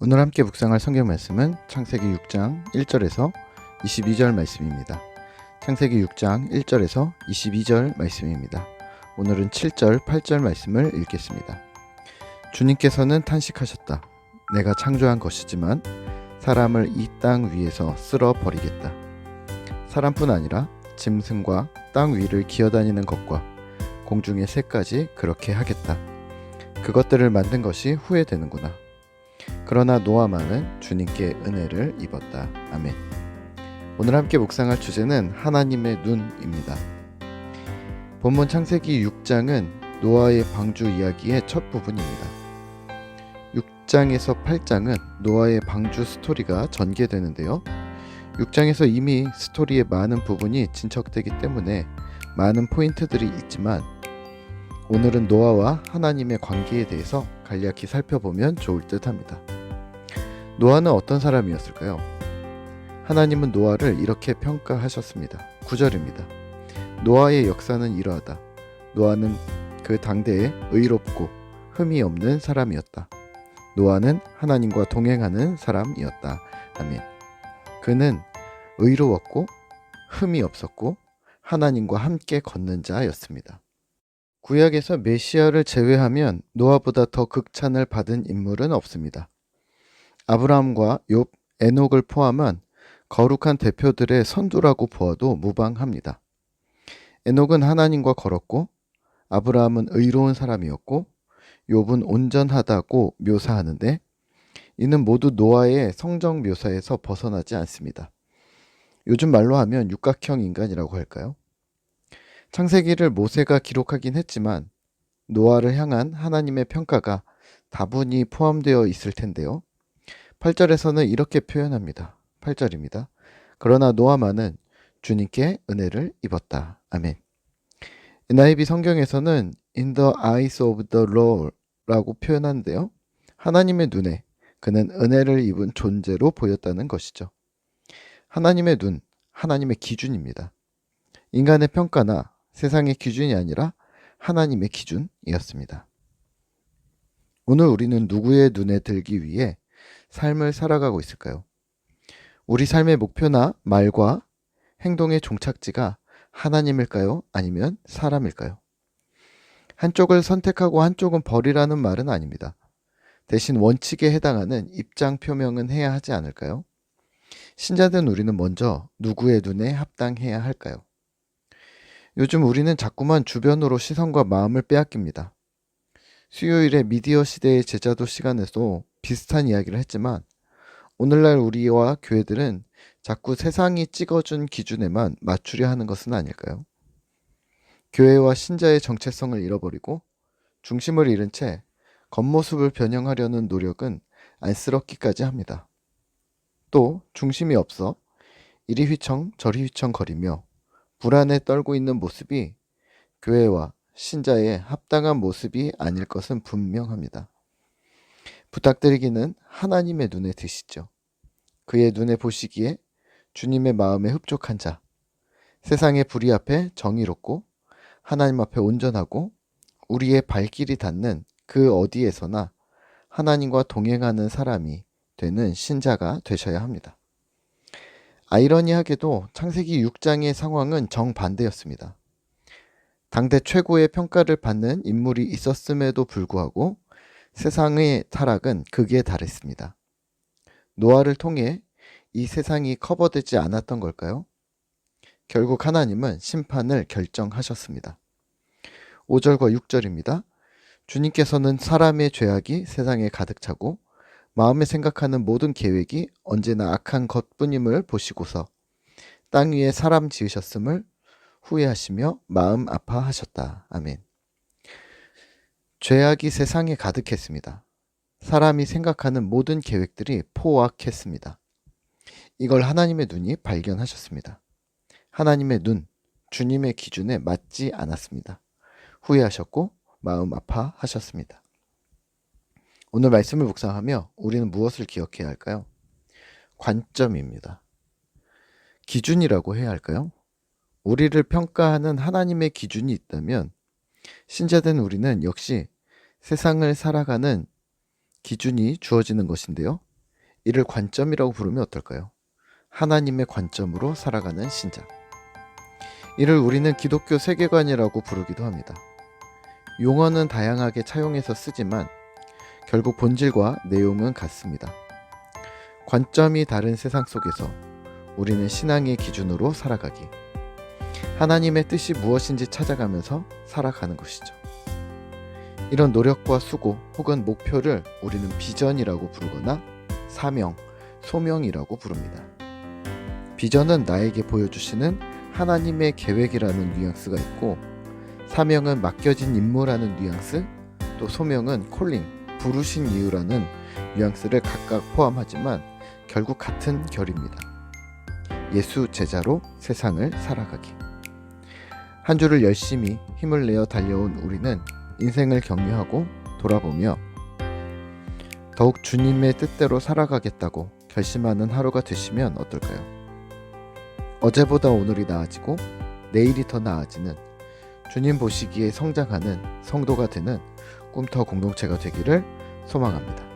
오늘 함께 묵상할 성경 말씀은 창세기 6장 1절에서 22절 말씀입니다. 창세기 6장 1절에서 22절 말씀입니다. 오늘은 7절, 8절 말씀을 읽겠습니다. 주님께서는 탄식하셨다. 내가 창조한 것이지만 사람을 이 땅 위에서 쓸어 버리겠다. 사람뿐 아니라 짐승과 땅 위를 기어다니는 것과 공중의 새까지 그렇게 하겠다. 그것들을 만든 것이 후회되는구나. 그러나 노아만은 주님께 은혜를 입었다. 아멘. 오늘 함께 묵상할 주제는 하나님의 눈입니다. 본문 창세기 6장은 노아의 방주 이야기의 첫 부분입니다. 6장에서 8장은 노아의 방주 스토리가 전개되는데요. 6장에서 이미 스토리의 많은 부분이 진척되기 때문에 많은 포인트들이 있지만 오늘은 노아와 하나님의 관계에 대해서 간략히 살펴보면 좋을 듯 합니다. 노아는 어떤 사람이었을까요? 하나님은 노아를 이렇게 평가하셨습니다. 9절입니다. 노아의 역사는 이러하다. 노아는 그 당대에 의롭고 흠이 없는 사람이었다. 노아는 하나님과 동행하는 사람이었다. 아멘. 그는 의로웠고 흠이 없었고 하나님과 함께 걷는 자였습니다. 구약에서 메시아를 제외하면 노아보다 더 극찬을 받은 인물은 없습니다. 아브라함과 욥, 에녹을 포함한 거룩한 대표들의 선두라고 보아도 무방합니다. 에녹은 하나님과 걸었고 아브라함은 의로운 사람이었고 욥은 온전하다고 묘사하는데 이는 모두 노아의 성정 묘사에서 벗어나지 않습니다. 요즘 말로 하면 육각형 인간이라고 할까요? 창세기를 모세가 기록하긴 했지만 노아를 향한 하나님의 평가가 다분히 포함되어 있을 텐데요. 8절에서는 이렇게 표현합니다. 8절입니다. 그러나 노아만은 주님께 은혜를 입었다. 아멘. NIV 성경에서는 in the eyes of the Lord 라고 표현하는데요. 하나님의 눈에 그는 은혜를 입은 존재로 보였다는 것이죠. 하나님의 눈, 하나님의 기준입니다. 인간의 평가나 세상의 기준이 아니라 하나님의 기준이었습니다. 오늘 우리는 누구의 눈에 들기 위해 삶을 살아가고 있을까요? 우리 삶의 목표나 말과 행동의 종착지가 하나님일까요? 아니면 사람일까요? 한쪽을 선택하고 한쪽은 버리라는 말은 아닙니다. 대신 원칙에 해당하는 입장 표명은 해야 하지 않을까요? 신자된 우리는 먼저 누구의 눈에 합당해야 할까요? 요즘 우리는 자꾸만 주변으로 시선과 마음을 빼앗깁니다. 수요일에 미디어 시대의 제자도 시간에도 비슷한 이야기를 했지만 오늘날 우리와 교회들은 자꾸 세상이 찍어준 기준에만 맞추려 하는 것은 아닐까요? 교회와 신자의 정체성을 잃어버리고 중심을 잃은 채 겉모습을 변형하려는 노력은 안쓰럽기까지 합니다. 또 중심이 없어 이리 휘청 저리 휘청 거리며 불안에 떨고 있는 모습이 교회와 신자의 합당한 모습이 아닐 것은 분명합니다. 부탁드리기는 하나님의 눈에 드시죠. 그의 눈에 보시기에 주님의 마음에 흡족한 자, 세상의 불의 앞에 정의롭고 하나님 앞에 온전하고 우리의 발길이 닿는 그 어디에서나 하나님과 동행하는 사람이 되는 신자가 되셔야 합니다. 아이러니하게도 창세기 6장의 상황은 정반대였습니다. 당대 최고의 평가를 받는 인물이 있었음에도 불구하고 세상의 타락은 극에 달했습니다. 노아를 통해 이 세상이 커버되지 않았던 걸까요? 결국 하나님은 심판을 결정하셨습니다. 5절과 6절입니다. 주님께서는 사람의 죄악이 세상에 가득 차고 마음에 생각하는 모든 계획이 언제나 악한 것뿐임을 보시고서 땅 위에 사람 지으셨음을 후회하시며 마음 아파하셨다. 아멘. 죄악이 세상에 가득했습니다. 사람이 생각하는 모든 계획들이 포악했습니다. 이걸 하나님의 눈이 발견하셨습니다. 하나님의 눈, 주님의 기준에 맞지 않았습니다. 후회하셨고 마음 아파하셨습니다. 오늘 말씀을 묵상하며 우리는 무엇을 기억해야 할까요? 관점입니다. 기준이라고 해야 할까요? 우리를 평가하는 하나님의 기준이 있다면 신자된 우리는 역시 세상을 살아가는 기준이 주어지는 것인데요. 이를 관점이라고 부르면 어떨까요? 하나님의 관점으로 살아가는 신자. 이를 우리는 기독교 세계관이라고 부르기도 합니다. 용어는 다양하게 차용해서 쓰지만 결국 본질과 내용은 같습니다. 관점이 다른 세상 속에서 우리는 신앙의 기준으로 살아가기, 하나님의 뜻이 무엇인지 찾아가면서 살아가는 것이죠. 이런 노력과 수고 혹은 목표를 우리는 비전이라고 부르거나 사명, 소명이라고 부릅니다. 비전은 나에게 보여주시는 하나님의 계획이라는 뉘앙스가 있고, 사명은 맡겨진 임무라는 뉘앙스, 또 소명은 콜링, 부르신 이유라는 뉘앙스를 각각 포함하지만 결국 같은 결입니다. 예수 제자로 세상을 살아가기. 한 주를 열심히 힘을 내어 달려온 우리는 인생을 격려하고 돌아보며 더욱 주님의 뜻대로 살아가겠다고 결심하는 하루가 되시면 어떨까요? 어제보다 오늘이 나아지고 내일이 더 나아지는, 주님 보시기에 성장하는 성도가 되는 꿈터 공동체가 되기를 소망합니다.